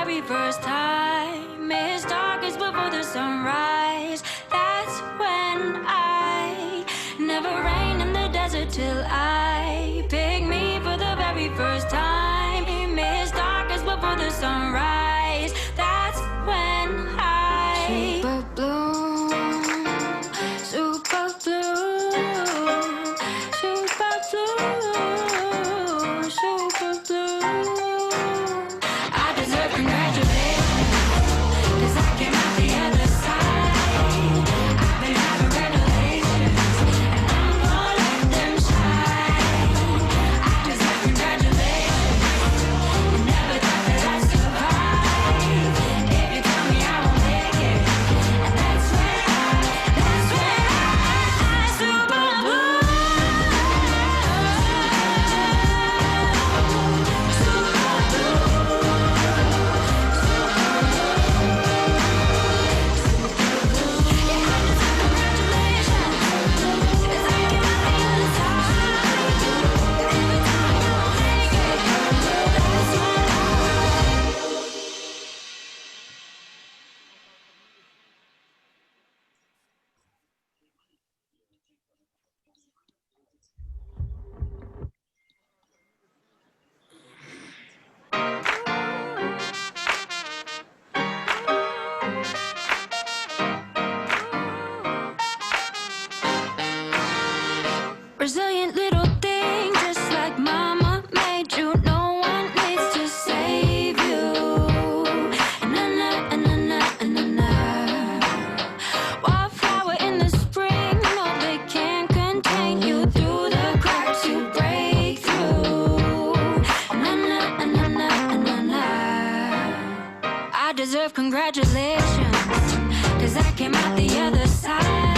very first time. It's darkest before the sunrise. That's when I never rain in the desert till I pick me for the very first time. It's darkest before the sunrise. That's when I super blue, super blue, super blue, super blue. I deserve congratulations, 'cause I came out the other side. I've been having revelations, and I'm gonna let them shine. I deserve congratulations, I never thought that I'd survive. If you tell me I won't make it, and that's when I super blue, resilient little thing, just like mama made you. No one needs to save you. Na na na na na na. Wildflower in the spring, no, they can't contain you. Through the cracks you break through. Na na na na na na. I deserve congratulations, 'cause I came out the other side.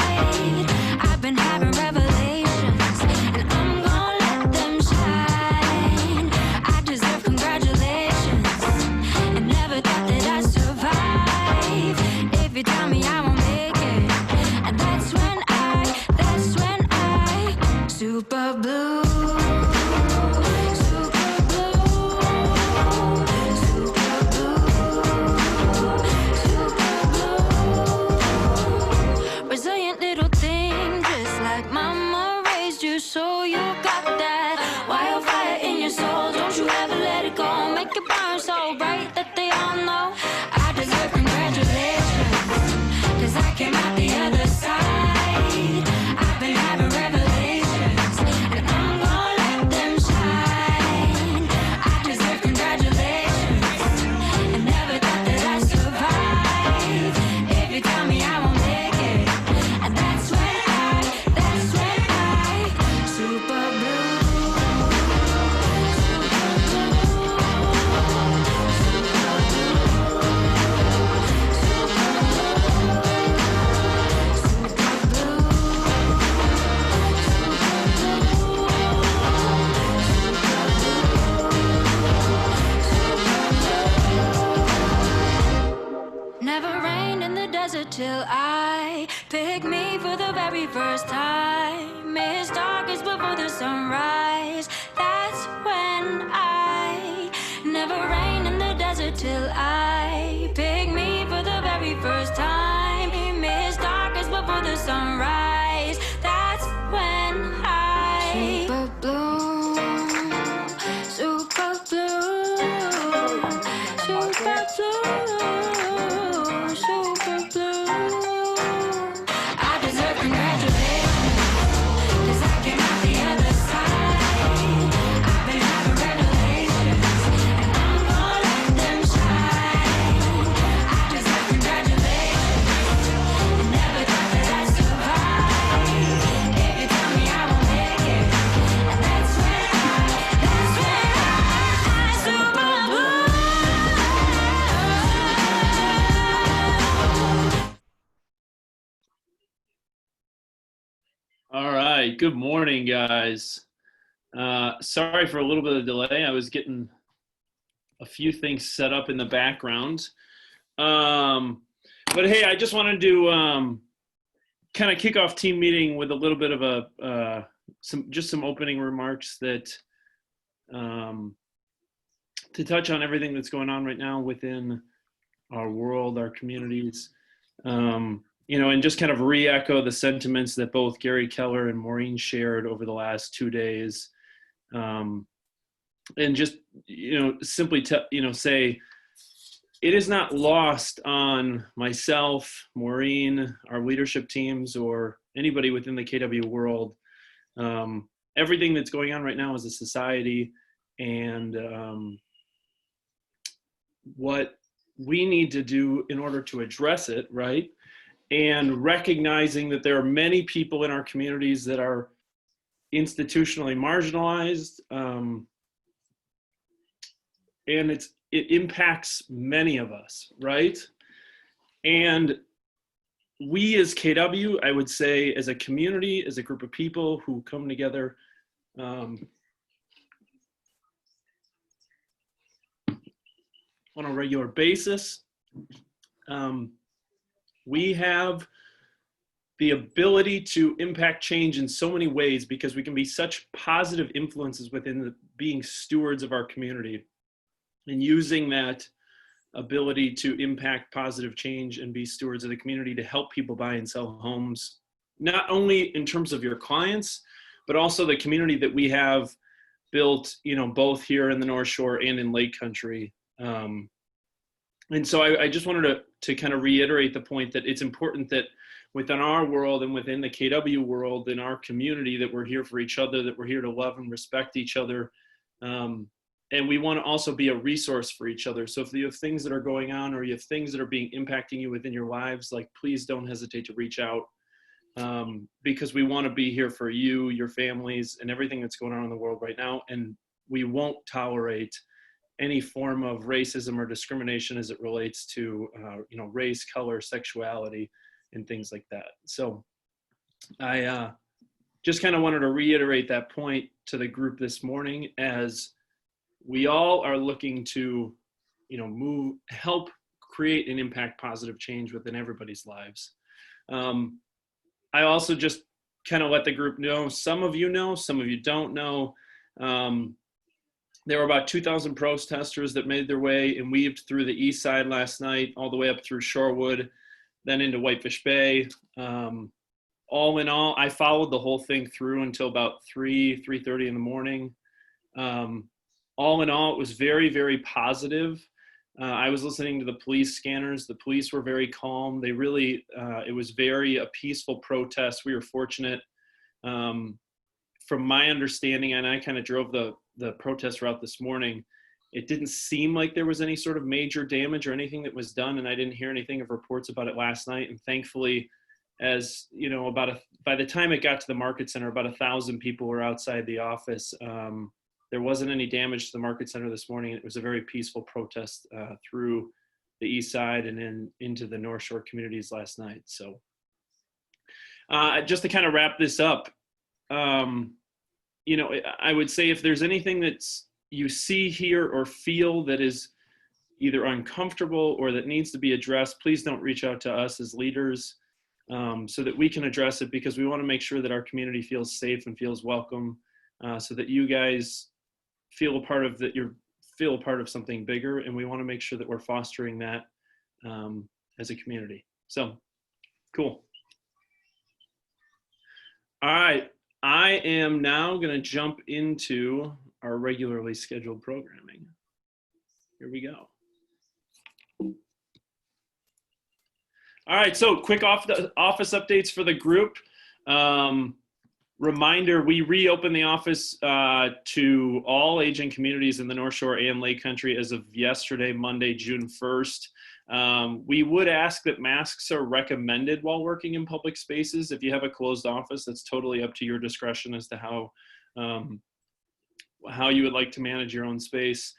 I've been having revelations, and I'm gonna let them shine. I deserve congratulations, and never thought that I'd survive. If you tell me I won't make it, and that's when I super blue. Super blue, super blue, super blue. Resilient little thing, just like mama raised you, so you got that wildfire in your soul. Don't you ever let it go. Make it burn so bright that they all know. I deserve congratulations, 'cause I came out the other side. I've been having revelations, and I'm gonna let them shine. I deserve congratulations, and never thought that I'd survive. If you tell me I won't make it, and that's when I super blue, super never rained in the desert till I pick me for the very first time. It's darkest before the sunrise. That's when I never rained in the desert till I pick me for the very first time. It's darkest before the sunrise. That's when I super blue, super blue, super blue, super blue. I deserve congratulations, 'cause I came out the other side. I've been having revelations, and I'm gonna let them shine. I deserve congratulations, I never thought that I'd survive. If you tell me I won't make it, and that's when I super blue. All right. Good morning, guys. Sorry for a little bit of delay. I was getting a few things set up in the background. But hey, I just wanted to kind of kick off team meeting with a little bit of some opening remarks that to touch on everything that's going on right now within our world, our communities, and just kind of re-echo the sentiments that both Gary Keller and Maureen shared over the last 2 days. And just, simply say, it is not lost on myself, Maureen, our leadership teams, or anybody within the KW world. Everything that's going on right now as a society, and what we need to do in order to address it, right? And recognizing that there are many people in our communities that are institutionally marginalized, and it impacts many of us, right? And we as KW, I would say, as a community, as a group of people who come together, on a regular basis, we have the ability to impact change in so many ways, because we can be such positive influences within being stewards of our community, and using that ability to impact positive change and be stewards of the community to help people buy and sell homes, not only in terms of your clients, but also the community that we have built, both here in the North Shore and in Lake Country. And so I just wanted to kind of reiterate the point that it's important that within our world and within the KW world, in our community, that we're here for each other, that we're here to love and respect each other. And we want to also be a resource for each other. So if you have things that are going on, or you have things that are impacting you within your lives, please don't hesitate to reach out, because we want to be here for you, your families, and everything that's going on in the world right now. And we won't tolerate any form of racism or discrimination as it relates to, race, color, sexuality, and things like that. So I just kind of wanted to reiterate that point to the group this morning, as we all are looking to, help create and impact positive change within everybody's lives. I also just kind of let the group know, some of you know, some of you don't know. There were about 2,000 protesters that made their way and weaved through the east side last night, all the way up through Shorewood, then into Whitefish Bay. All in all, I followed the whole thing through until about 3:30 in the morning. All in all, it was very, very positive. I was listening to the police scanners. The police were very calm. They really, it was a peaceful protest. We were fortunate. From my understanding, and I kind of drove the protest route this morning, it didn't seem like there was any sort of major damage or anything that was done, and I didn't hear anything of reports about it last night. And thankfully, as by the time it got to the Market Center, about 1,000 people were outside the office. There wasn't any damage to the Market Center this morning. It was a very peaceful protest through the east side and into the North Shore communities last night. So just to kind of wrap this up, I would say, if there's anything that's you see, hear, or feel that is either uncomfortable or that needs to be addressed, please don't reach out to us as leaders, so that we can address it, because we want to make sure that our community feels safe and feels welcome, so that you guys feel a part of something bigger. And we want to make sure that we're fostering that as a community. So cool. All right. I am now going to jump into our regularly scheduled programming. Here we go. All right, so quick office updates for the group. Reminder, we reopened the office to all aging communities in the North Shore and Lake Country as of yesterday, Monday, June 1st. We would ask that masks are recommended while working in public spaces. If you have a closed office, that's totally up to your discretion as to how you would like to manage your own space.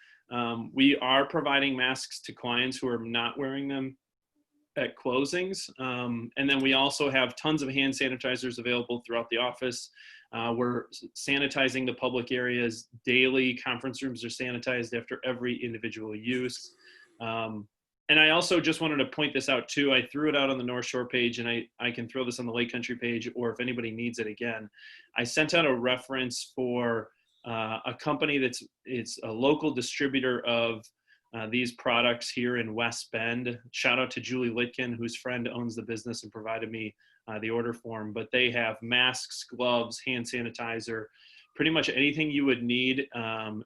We are providing masks to clients who are not wearing them at closings. And then we also have tons of hand sanitizers available throughout the office. We're sanitizing the public areas daily. Conference rooms are sanitized after every individual use. And I also just wanted to point this out too. I threw it out on the North Shore page, and I can throw this on the Lake Country page, or if anybody needs it again. I sent out a reference for a company it's a local distributor of these products here in West Bend. Shout out to Julie Litkin, whose friend owns the business and provided me the order form. But they have masks, gloves, hand sanitizer, pretty much anything you would need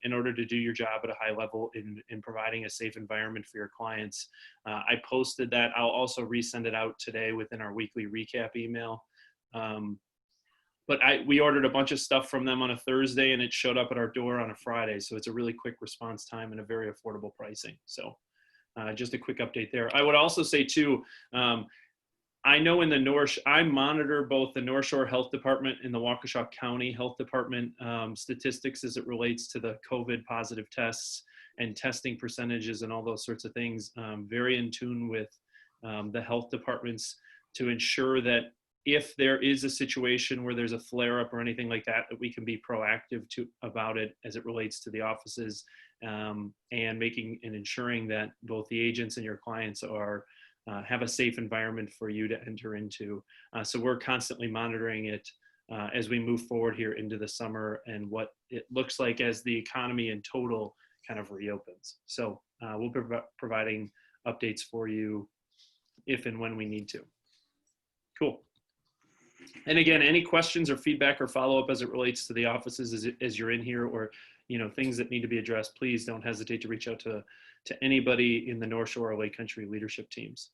in order to do your job at a high level in providing a safe environment for your clients. I posted that. I'll also resend it out today within our weekly recap email. But we ordered a bunch of stuff from them on a Thursday, and it showed up at our door on a Friday. So it's a really quick response time and a very affordable pricing. So just a quick update there. I would also say too, I know in the I monitor both the North Shore Health Department and the Waukesha County Health Department statistics as it relates to the COVID positive tests and testing percentages and all those sorts of things. Very in tune with the health departments to ensure that if there is a situation where there's a flare up or anything like that, that we can be proactive about it as it relates to the offices, and making and ensuring that both the agents and your clients are have a safe environment for you to enter into. So we're constantly monitoring it as we move forward here into the summer and what it looks like as the economy in total kind of reopens. So we'll be providing updates for you if and when we need to. Cool. And again, any questions or feedback or follow-up as it relates to the offices as you're in here, or things that need to be addressed, please don't hesitate to reach out to anybody in the North Shore or Lake Country leadership teams.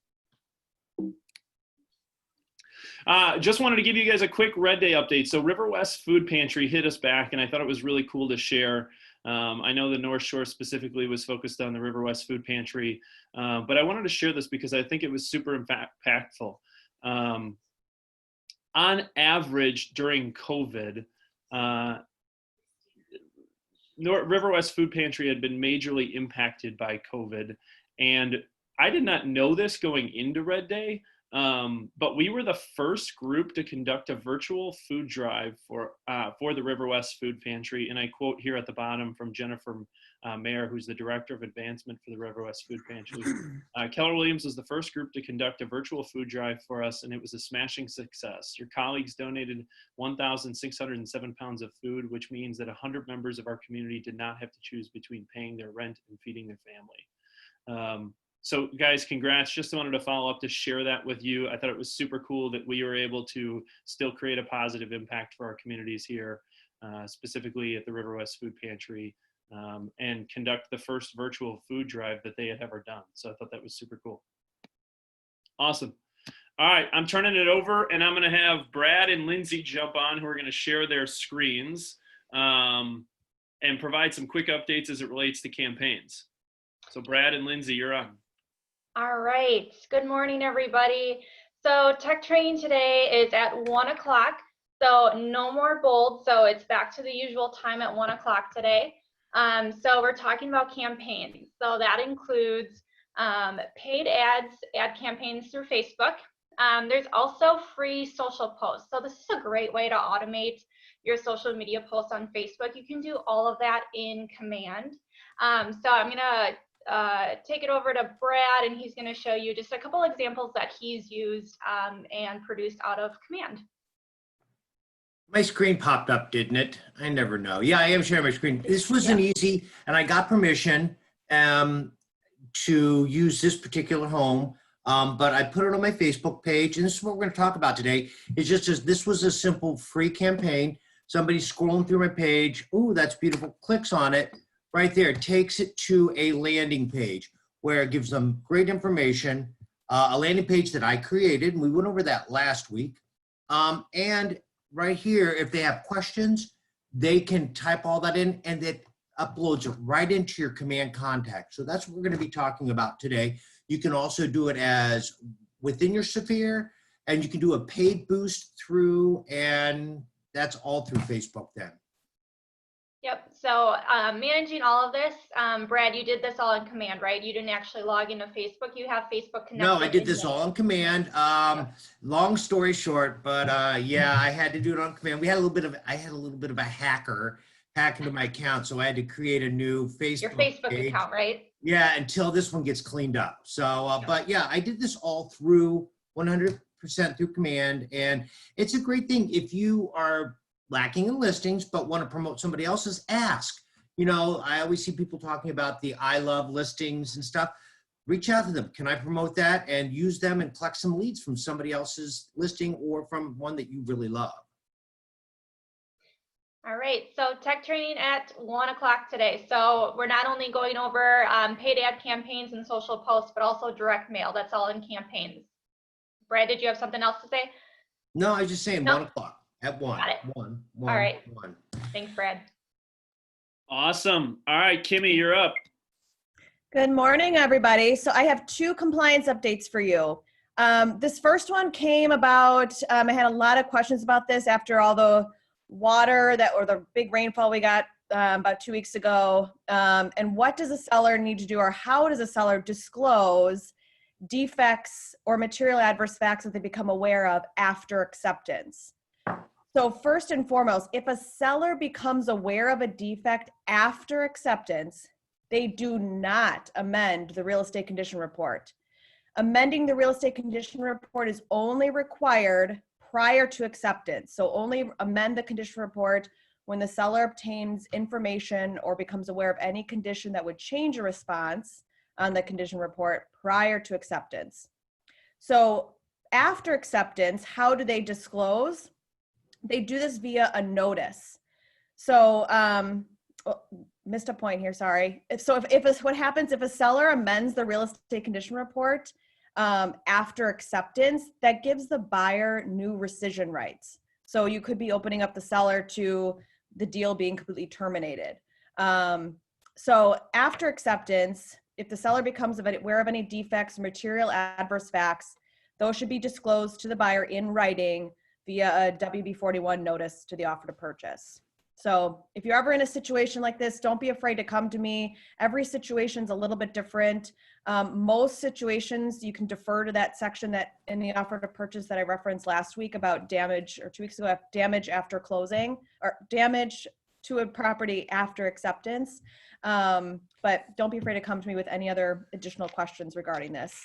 Just wanted to give you guys a quick Red Day update. So River West Food Pantry hit us back, and I thought it was really cool to share. I know the North Shore specifically was focused on the River West Food Pantry, but I wanted to share this because I think it was super impactful. On average during COVID, River West Food Pantry had been majorly impacted by COVID. And I did not know this going into Red Day, but we were the first group to conduct a virtual food drive for the River West Food Pantry. And I quote here at the bottom from Jennifer Mayer, who's the Director of Advancement for the River West Food Pantry. Keller Williams was the first group to conduct a virtual food drive for us, and it was a smashing success. Your colleagues donated 1,607 pounds of food, which means that 100 members of our community did not have to choose between paying their rent and feeding their family. So guys, congrats. Just wanted to follow up to share that with you. I thought it was super cool that we were able to still create a positive impact for our communities here, specifically at the River West Food Pantry, and conduct the first virtual food drive that they had ever done. So I thought that was super cool. Awesome. All right, I'm turning it over, and I'm going to have Brad and Lindsay jump on, who are going to share their screens and provide some quick updates as it relates to campaigns. So Brad and Lindsay, you're on. All right. Good morning, everybody. So tech training today is at 1 o'clock. So no more bold. So it's back to the usual time at 1 o'clock today. So we're talking about campaigns. So that includes paid ads, ad campaigns through Facebook. There's also free social posts. So this is a great way to automate your social media posts on Facebook. You can do all of that in Command. So I'm gonna take it over to Brad, and he's going to show you just a couple examples that he's used and produced out of Command. My screen popped up, didn't it? I never know. Yeah, I am sharing my screen. This wasn't easy, and I got permission to use this particular home, but I put it on my Facebook page, and this is what we're going to talk about today. It's just as this was a simple free campaign. Somebody scrolling through my page, ooh, that's beautiful, clicks on it. Right there, it takes it to a landing page where it gives them great information, a landing page that I created, and we went over that last week. And right here, if they have questions, they can type all that in, and it uploads it right into your Command contact. So that's what we're going to be talking about today. You can also do it as within your sphere, and you can do a paid boost through, and that's all through Facebook then. Yep, so managing all of this, Brad, you did this all in Command, right? You didn't actually log into Facebook, you have Facebook connected. No, I did this all in Command. Long story short, but yeah, I had to do it on Command. I had a little bit of a hacker hack into my account, so I had to create a new Facebook Your Facebook page. account, right? Yeah, until this one gets cleaned up. So, but yeah, I did this all through 100% through Command, and it's a great thing if you are lacking in listings, but want to promote somebody else's, ask. You know, I always see people talking about the I love listings and stuff. Reach out to them. Can I promote that? And use them and collect some leads from somebody else's listing or from one that you really love. All right, so tech training at 1 o'clock today. So we're not only going over paid ad campaigns and social posts, but also direct mail. That's all in campaigns. Brad, did you have something else to say? No, I was just saying No. 1 o'clock at 1. Got it. 1. All right. 1. Thanks, Brad. Awesome. All right, Kimmy, you're up. Good morning, everybody. So I have 2 compliance updates for you. This first one came about, I had a lot of questions about this after all the water or the big rainfall we got about 2 weeks ago. And what does a seller need to do, or how does a seller disclose defects or material adverse facts that they become aware of after acceptance? So first and foremost, if a seller becomes aware of a defect after acceptance, they do not amend the real estate condition report. Amending the real estate condition report is only required prior to acceptance. So only amend the condition report when the seller obtains information or becomes aware of any condition that would change a response on the condition report prior to acceptance. So after acceptance, how do they disclose? They do this via a notice. So, missed a point here, sorry. What happens if a seller amends the real estate condition report after acceptance, that gives the buyer new rescission rights. So you could be opening up the seller to the deal being completely terminated. So after acceptance, if the seller becomes aware of any defects, material adverse facts, those should be disclosed to the buyer in writing via a WB-41 notice to the offer to purchase. So if you're ever in a situation like this, don't be afraid to come to me. Every situation's a little bit different. Most situations, you can defer to that section that in the offer to purchase that I referenced last week about damage, or 2 weeks ago, damage after closing, or damage to a property after acceptance. But don't be afraid to come to me with any other additional questions regarding this.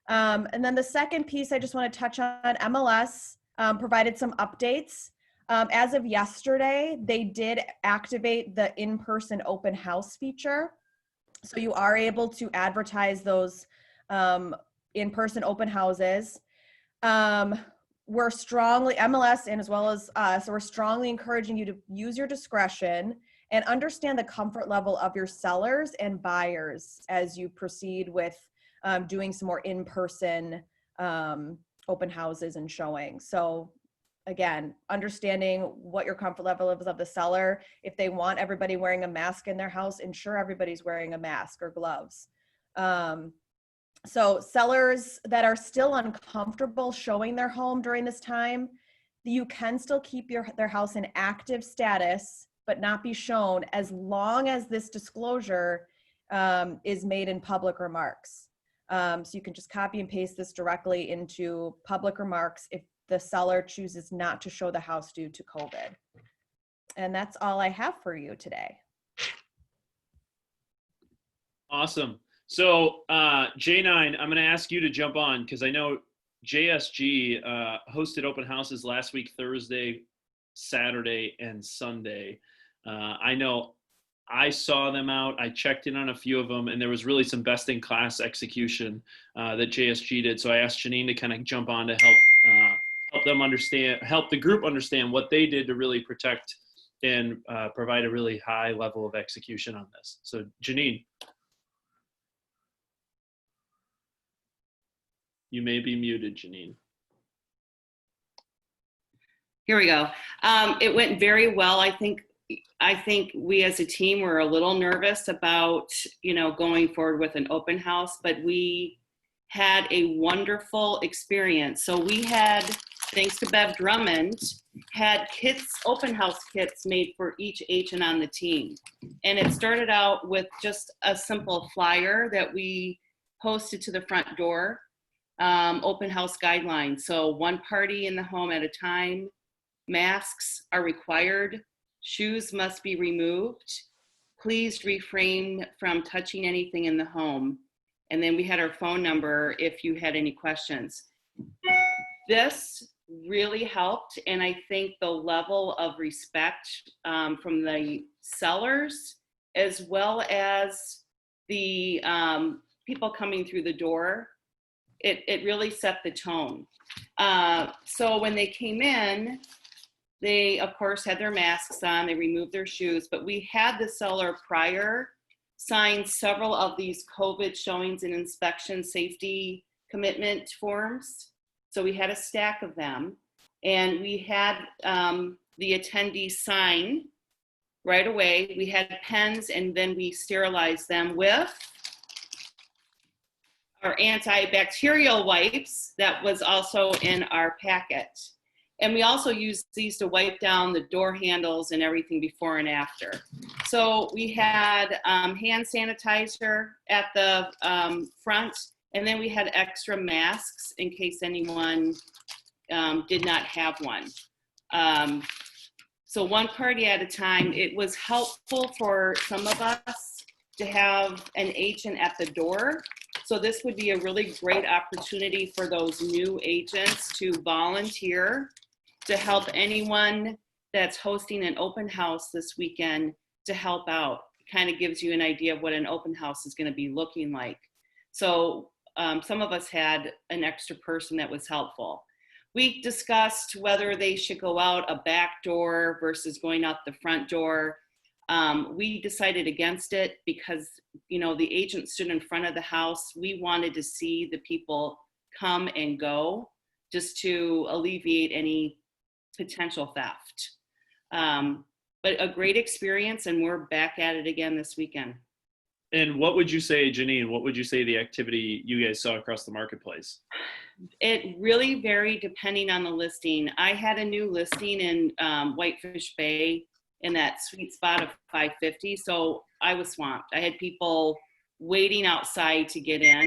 And then the second piece I just want to touch on, MLS provided some updates. As of yesterday, they did activate the in-person open house feature. So you are able to advertise those in-person open houses. We're strongly, MLS and as well as us, so we're strongly encouraging you to use your discretion and understand the comfort level of your sellers and buyers as you proceed with doing some more in-person open houses and showings. So again, understanding what your comfort level is of the seller. If they want everybody wearing a mask in their house, ensure everybody's wearing a mask or gloves. So sellers that are still uncomfortable showing their home during this time, you can still keep their house in active status, but not be shown as long as this disclosure is made in public remarks. So you can just copy and paste this directly into public remarks if the seller chooses not to show the house due to COVID. And that's all I have for you today. Awesome. So J9, I'm going to ask you to jump on because I know JSG hosted open houses last week, Thursday, Saturday, and Sunday. I know I saw them out. I checked in on a few of them, and there was really some best-in-class execution that JSG did. So I asked Janine to kind of jump on to help them understand, help the group understand what they did to really protect and provide a really high level of execution on this. So Janine, you may be muted, Janine. Here we go. It went very well. I think we as a team were a little nervous about, going forward with an open house, but we had a wonderful experience. So we had, thanks to Bev Drummond, had open house kits made for each agent on the team. And it started out with just a simple flyer that we posted to the front door, open house guidelines. So one party in the home at a time, masks are required, shoes must be removed, please refrain from touching anything in the home. And then we had our phone number if you had any questions. This really helped. And I think the level of respect from the sellers, as well as the people coming through the door, it really set the tone. So when they came in, they of course had their masks on, they removed their shoes, but we had the seller prior sign several of these COVID showings and inspection safety commitment forms. So we had a stack of them, and we had the attendees sign right away. We had pens, and then we sterilized them with our antibacterial wipes that was also in our packet. And we also used these to wipe down the door handles and everything before and after. So we had hand sanitizer at the front, and then we had extra masks in case anyone did not have one. So one party at a time. It was helpful for some of us to have an agent at the door. So this would be a really great opportunity for those new agents to volunteer to help anyone that's hosting an open house this weekend to help out. It kind of gives you an idea of what an open house is going to be looking like. So some of us had an extra person that was helpful. We discussed whether they should go out a back door versus going out the front door. We decided against it because, you know, the agent stood in front of the house. We wanted to see the people come and go just to alleviate any potential theft. But a great experience, and we're back at it again this weekend. And what would you say, Janine, what would you say the activity you guys saw across the marketplace? It really varied depending on the listing. I had a new listing in Whitefish Bay in that sweet spot of 550. So I was swamped. I had people waiting outside to get in.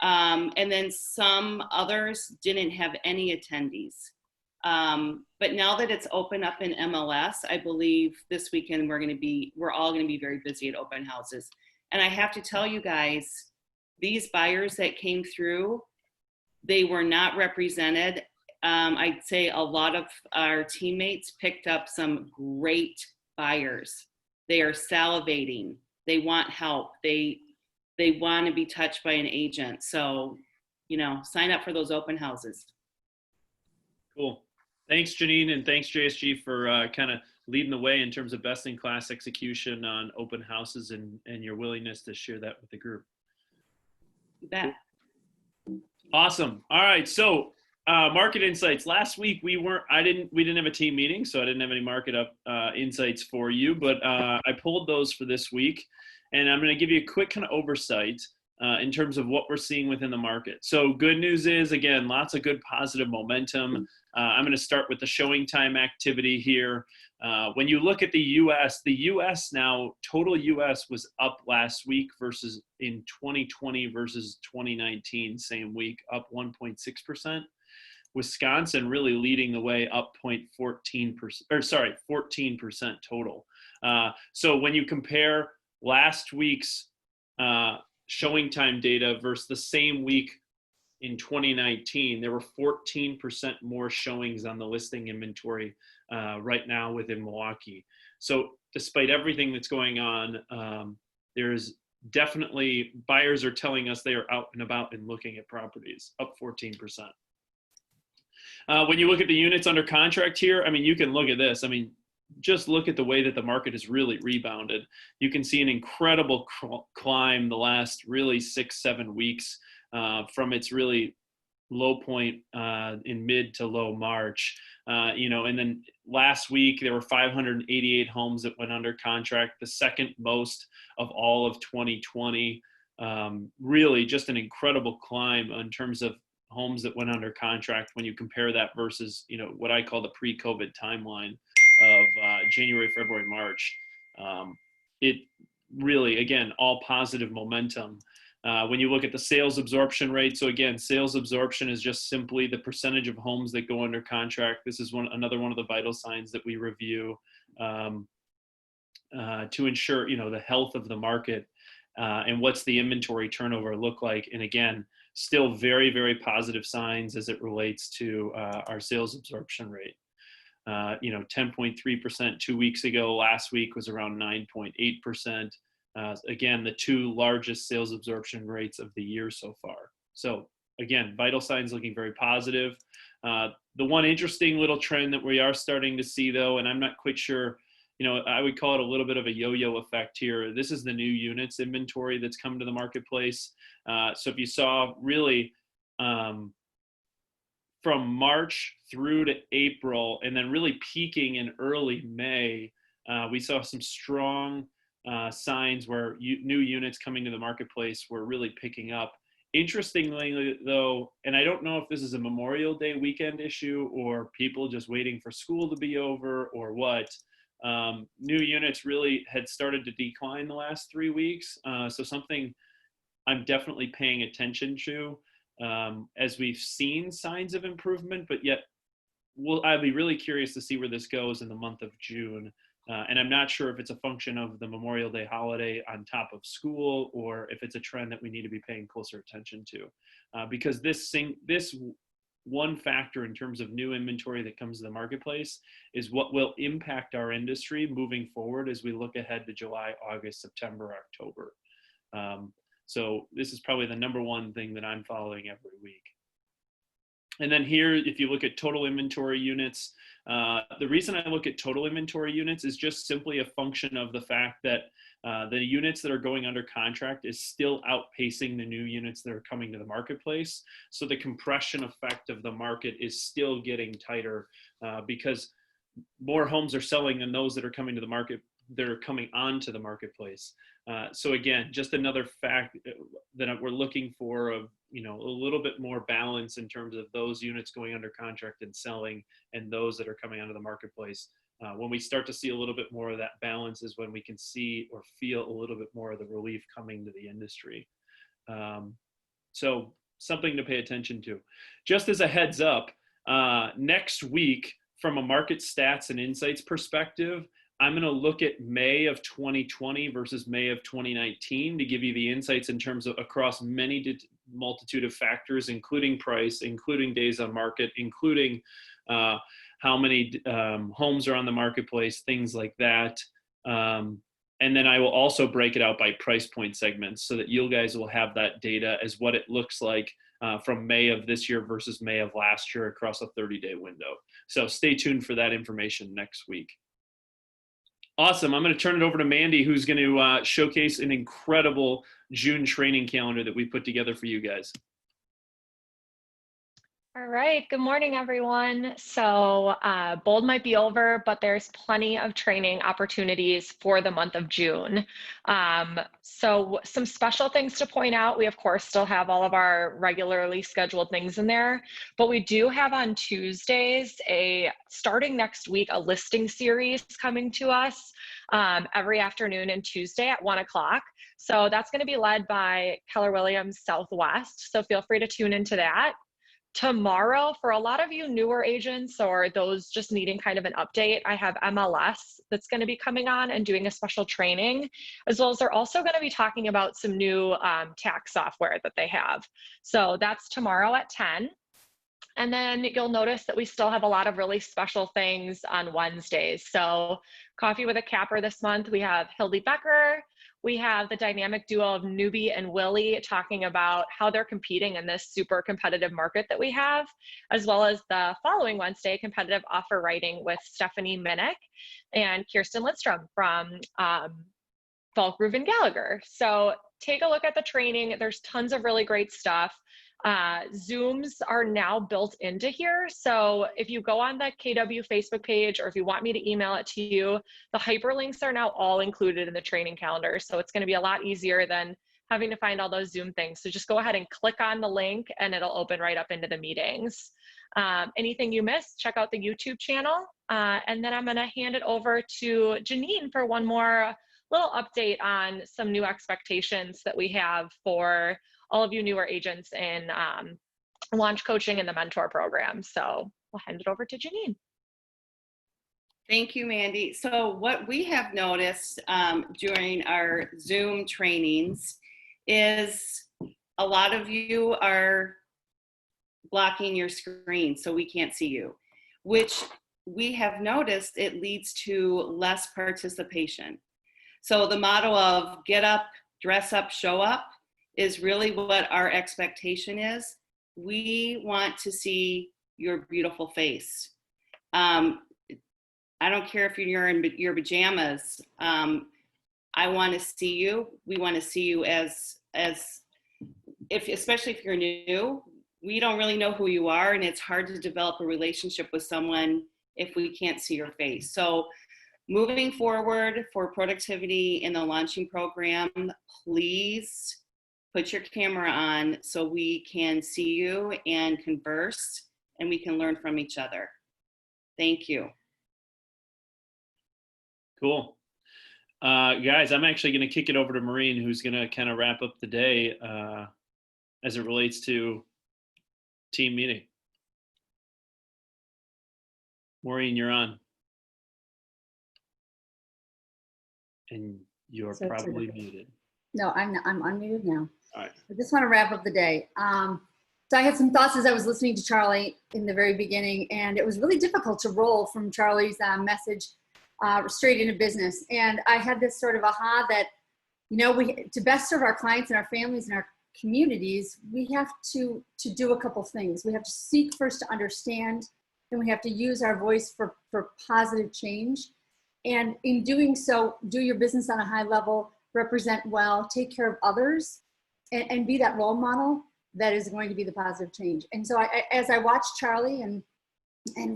And then some others didn't have any attendees. But now that it's open up in MLS, I believe this weekend we're all going to be very busy at open houses. And I have to tell you guys, these buyers that came through, they were not represented. I'd say a lot of our teammates picked up some great buyers. They are salivating. They want help. They want to be touched by an agent. So, you know, sign up for those open houses. Cool. Thanks, Janine, and thanks, JSG, for kind of leading the way in terms of best-in-class execution on open houses and your willingness to share that with the group. You bet. Awesome. All right. So market insights. Last week we didn't have a team meeting, so I didn't have any market insights for you, but I pulled those for this week, and I'm going to give you a quick kind of oversight in terms of what we're seeing within the market. So good news is, again, lots of good positive momentum. I'm going to start with the showing time activity here. When you look at the US now, total US was up last week versus in 2020 versus 2019, same week, up 1.6%. Wisconsin really leading the way, up 14% total. So when you compare last week's showing time data versus the same week in 2019, there were 14% more showings on the listing inventory right now within Milwaukee. So despite everything that's going on, there's definitely, buyers are telling us they are out and about and looking at properties, up 14%. When you look at the units under contract here, I mean, you can look at this. I mean, just look at the way that the market has really rebounded. You can see an incredible climb the last really 6-7 weeks from its really low point in mid to low March. And then last week there were 588 homes that went under contract, the second most of all of 2020. Really just an incredible climb in terms of homes that went under contract when you compare that versus, what I call the pre-COVID timeline of January, February, March. It really, again, all positive momentum. When you look at the sales absorption rate, so again, sales absorption is just simply the percentage of homes that go under contract. This is another one of the vital signs that we review to ensure, the health of the market. and what's the inventory turnover look like? And again, still very, very positive signs as it relates to our sales absorption rate. 10.3% 2 weeks ago. Last week was around 9.8%. Again, the two largest sales absorption rates of the year so far. So again, vital signs looking very positive. The one interesting little trend that we are starting to see though, and I'm not quite sure, I would call it a little bit of a yo-yo effect here. This is the new units inventory that's come to the marketplace. So if you saw really from March through to April, and then really peaking in early May, we saw some strong signs where new units coming to the marketplace were really picking up. Interestingly though, and I don't know if this is a Memorial Day weekend issue or people just waiting for school to be over or what, new units really had started to decline the last 3 weeks. So something I'm definitely paying attention to, as we've seen signs of improvement, but yet I'll be really curious to see where this goes in the month of June. And I'm not sure if it's a function of the Memorial Day holiday on top of school, or if it's a trend that we need to be paying closer attention to. Because this one factor in terms of new inventory that comes to the marketplace is what will impact our industry moving forward as we look ahead to July, August, September, October. So this is probably the number one thing that I'm following every week. And then here, if you look at total inventory units, the reason I look at total inventory units is just simply a function of the fact that the units that are going under contract is still outpacing the new units that are coming to the marketplace. So the compression effect of the market is still getting tighter because more homes are selling than those that are coming to the market, that are coming onto the marketplace. So again, just another fact that we're looking for of, a little bit more balance in terms of those units going under contract and selling and those that are coming onto the marketplace. When we start to see a little bit more of that balance is when we can see or feel a little bit more of the relief coming to the industry. So something to pay attention to. Just as a heads up, next week, from a market stats and insights perspective, I'm going to look at May of 2020 versus May of 2019 to give you the insights in terms of across many multitude of factors, including price, including days on market, including how many homes are on the marketplace, things like that. And then I will also break it out by price point segments so that you guys will have that data as what it looks like from May of this year versus May of last year across a 30-day window. So stay tuned for that information next week. Awesome. I'm going to turn it over to Mandy, who's going to showcase an incredible June training calendar that we put together for you guys. All right, good morning, everyone. So Bold might be over, but there's plenty of training opportunities for the month of June. So some special things to point out. We, of course, still have all of our regularly scheduled things in there, but we do have on Tuesdays, starting next week, a listing series coming to us every afternoon and Tuesday at 1 o'clock. So that's going to be led by Keller Williams Southwest. So feel free to tune into that. Tomorrow, for a lot of you newer agents or those just needing kind of an update, I have MLS that's going to be coming on and doing a special training, as well as they're also going to be talking about some new tax software that they have. So that's tomorrow at 10. And then you'll notice that we still have a lot of really special things on Wednesdays. So Coffee with a Capper this month, we have Hildy Becker. We have the dynamic duo of Newbie and Willie talking about how they're competing in this super competitive market that we have, as well as the following Wednesday, competitive offer writing with Stephanie Minnick and Kirsten Lidstrom from Falk Reuben Gallagher. So take a look at the training. There's tons of really great stuff. Zooms are now built into here. So if you go on the KW Facebook page, or if you want me to email it to you, the hyperlinks are now all included in the training calendar. So it's going to be a lot easier than having to find all those Zoom things. So just go ahead and click on the link and it'll open right up into the meetings. Anything you missed, check out the YouTube channel. And then I'm going to hand it over to Janine for one more little update on some new expectations that we have for all of you newer agents in launch coaching and the mentor program. So we'll hand it over to Janine. Thank you, Mandy. So what we have noticed during our Zoom trainings is a lot of you are blocking your screen so we can't see you, which we have noticed it leads to less participation. So the motto of get up, dress up, show up is really what our expectation is. We want to see your beautiful face. I don't care if you're in your pajamas. I want to see you. We want to see you as especially if you're new. We don't really know who you are, and it's hard to develop a relationship with someone if we can't see your face. So moving forward for productivity in the launching program, please put your camera on so we can see you and converse and we can learn from each other. Thank you. Cool. Guys, I'm actually going to kick it over to Maureen, who's going to kind of wrap up the day as it relates to team meeting. Maureen, you're on. And you're So probably terrific. muted. No, I'm not, I'm unmuted now. All right. I just want to wrap up the day. So I had some thoughts as I was listening to Charlie in the very beginning, and it was really difficult to roll from Charlie's message straight into business. And I had this sort of aha that, you know, to best serve our clients and our families and our communities, we have to do a couple things. We have to seek first to understand, and we have to use our voice for positive change. And in doing so, do your business on a high level, represent well, take care of others, and be that role model that is going to be the positive change. And so as I watched Charlie and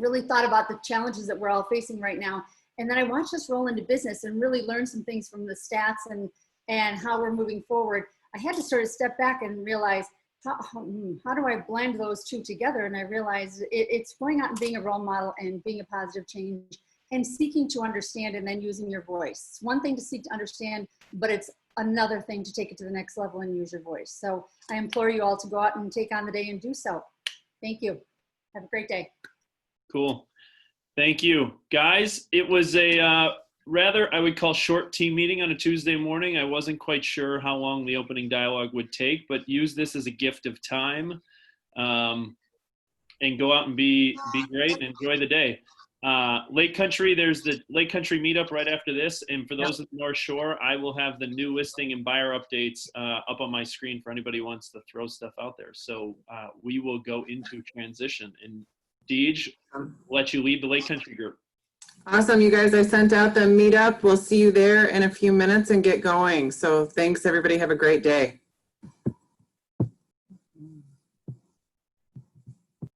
really thought about the challenges that we're all facing right now, and then I watched us roll into business and really learn some things from the stats and how we're moving forward, I had to sort of step back and realize, how do I blend those two together? And I realized it's going out and being a role model and being a positive change and seeking to understand and then using your voice. It's one thing to seek to understand, but it's another thing to take it to the next level and use your voice. So I implore you all to go out and take on the day and do so. Thank you. Have a great day. Cool. Thank you. Guys, it was a rather, I would call, short team meeting on a Tuesday morning. I wasn't quite sure how long the opening dialogue would take, but use this as a gift of time and go out and be great and enjoy the day. Lake Country, there's the Lake Country meetup right after this. And for those of the North Shore, I will have the new listing and buyer updates up on my screen for anybody who wants to throw stuff out there. So we will go into transition. And Deej, let you lead the Lake Country group. Awesome, you guys. I sent out the meetup. We'll see you there in a few minutes and get going. So thanks, everybody. Have a great day.